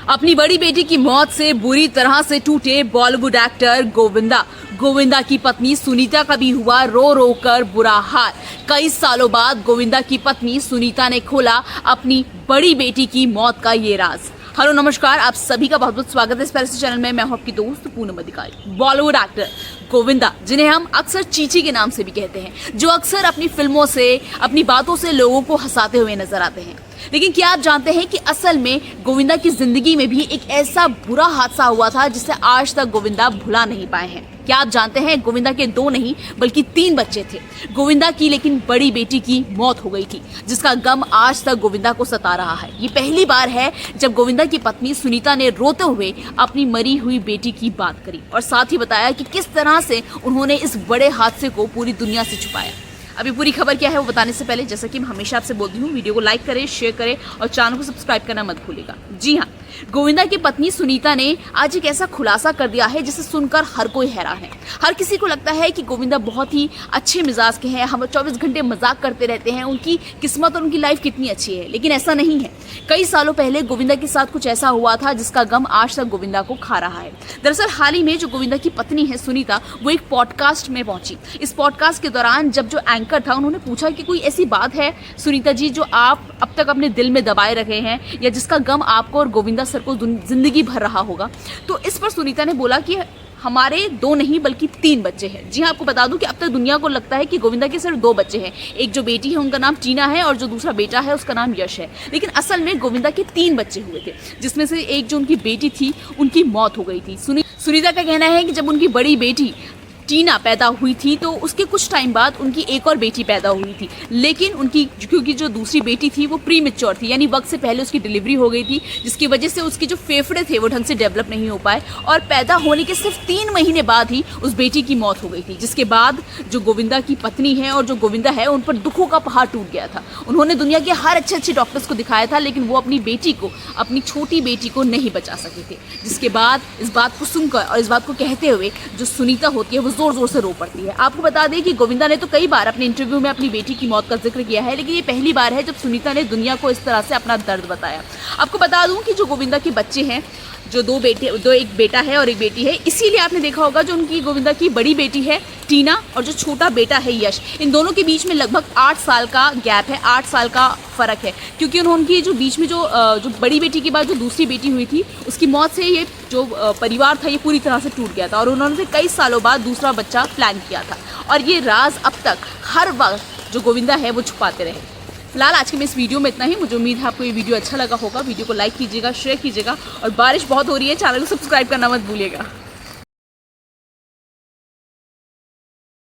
अपनी बड़ी बेटी की मौत से बुरी तरह से टूटे बॉलीवुड एक्टर गोविंदा की पत्नी सुनीता का भी हुआ रो रो कर बुरा हाल। कई सालों बाद गोविंदा की पत्नी सुनीता ने खोला अपनी बड़ी बेटी की मौत का ये राज। हेलो नमस्कार, आप सभी का बहुत बहुत स्वागत है इस पैसे चैनल में। मैं हूं आपकी दोस्त पूनम अधिकारी। बॉलीवुड एक्टर गोविंदा, जिन्हें हम अक्सर चीची के नाम से भी कहते हैं, जो अक्सर अपनी फिल्मों से, अपनी बातों से लोगों को हंसाते हुए नजर आते हैं। लेकिन क्या आप जानते हैं कि असल में गोविंदा की जिंदगी में भी एक ऐसा बुरा हादसा हुआ था जिसे आज तक गोविंदा भुला नहीं पाए हैं। क्या आप जानते हैं गोविंदा के 2 नहीं बल्कि 3 बच्चे थे गोविंदा की, लेकिन बड़ी बेटी की मौत हो गई थी, जिसका गम आज तक गोविंदा को सता रहा है। ये पहली बार है जब गोविंदा की पत्नी सुनीता ने रोते हुए अपनी मरी हुई बेटी की बात करी और साथ ही बताया कि किस तरह से उन्होंने इस बड़े हादसे को पूरी दुनिया से छुपाया। अभी पूरी खबर क्या है वो बताने से पहले, जैसा कि मैं हमेशा आपसे बोलती हूँ, वीडियो को लाइक करें, शेयर करें और चैनल को सब्सक्राइब करना मत भूलिएगा। जी हाँ, गोविंदा की पत्नी सुनीता ने आज एक ऐसा खुलासा कर दिया है जिसे सुनकर हर कोई हैरान है। हर किसी को लगता है कि गोविंदा बहुत ही अच्छे मिजाज के हैं, हम 24 घंटे मजाक करते रहते हैं, उनकी किस्मत और उनकी लाइफ कितनी अच्छी है। लेकिन ऐसा नहीं है। कई सालों पहले गोविंदा के साथ कुछ ऐसा हुआ था जिसका गम आज तक गोविंदा को खा रहा है। दरअसल हाल ही में जो गोविंदा की पत्नी है सुनीता, वो एक पॉडकास्ट में पहुंची। इस पॉडकास्ट के दौरान जब जो एंकर था उन्होंने पूछा कि कोई ऐसी बात है सुनीता जी जो आप अब तक अपने दिल में दबाए रखे हैं या जिसका गम आपको और गोविंदा सर को जिंदगी भर रहा होगा। तो इस पर सुनीता ने बोला कि हमारे 2 नहीं बल्कि 3 बच्चे हैं। जी हाँ, आपको बता दूं कि अब तक दुनिया को लगता है कि गोविंदा के सिर्फ 2 बच्चे हैं। एक जो बेटी है उनका नाम टीना है और जो दूसरा बेटा है उसका नाम यश है। लेकिन असल में गोविंदा के 3 बच्चे हुए थे, जिसमें से एक जो उनकी बेटी थी उनकी मौत हो गई थी। सुनीता का कहना है कि जब उनकी बड़ी बेटी टीना पैदा हुई थी तो उसके कुछ टाइम बाद उनकी एक और बेटी पैदा हुई थी, लेकिन उनकी क्योंकि जो दूसरी बेटी थी वो प्री मैच्योर थी, यानी वक्त से पहले उसकी डिलीवरी हो गई थी, जिसकी वजह से उसके जो फेफड़े थे वो ढंग से डेवलप नहीं हो पाए और पैदा होने के सिर्फ 3 महीने बाद ही उस बेटी की मौत हो गई थी। जिसके बाद जो गोविंदा की पत्नी है और जो गोविंदा है उन पर दुखों का पहाड़ टूट गया था। उन्होंने दुनिया के हर अच्छे डॉक्टर्स को दिखाया था, लेकिन वो अपनी बेटी को, अपनी छोटी बेटी को नहीं बचा सके थे। जिसके बाद इस बात को सुनकर और इस बात को कहते हुए जो सुनीता होती है वो जोर जोर से रो पड़ती है। आपको बता दें कि गोविंदा ने तो कई बार अपने इंटरव्यू में अपनी बेटी की मौत का जिक्र किया है, लेकिन ये पहली बार है जब सुनीता ने दुनिया को इस तरह से अपना दर्द बताया। आपको बता दूं कि जो गोविंदा के बच्चे हैं, जो 2 बेटे, एक बेटा है और एक बेटी है, इसीलिए आपने देखा होगा जो उनकी गोविंदा की बड़ी बेटी है टीना और जो छोटा बेटा है यश, इन दोनों के बीच में लगभग 8 साल का गैप है, 8 साल का फ़र्क है। क्योंकि उनकी जो बीच में जो बड़ी बेटी के बाद जो दूसरी बेटी हुई थी उसकी मौत से ये जो परिवार था ये पूरी तरह से टूट गया था और उन्होंने कई सालों बाद दूसरा बच्चा प्लान किया था और ये राज अब तक हर वक्त जो गोविंदा है वो छुपाते रहे। फिलहाल आज के में इस वीडियो में इतना ही। मुझे उम्मीद है आपको ये वीडियो अच्छा लगा होगा। वीडियो को लाइक कीजिएगा, शेयर कीजिएगा और बारिश बहुत हो रही है, चैनल को सब्सक्राइब करना मत भूलिएगा।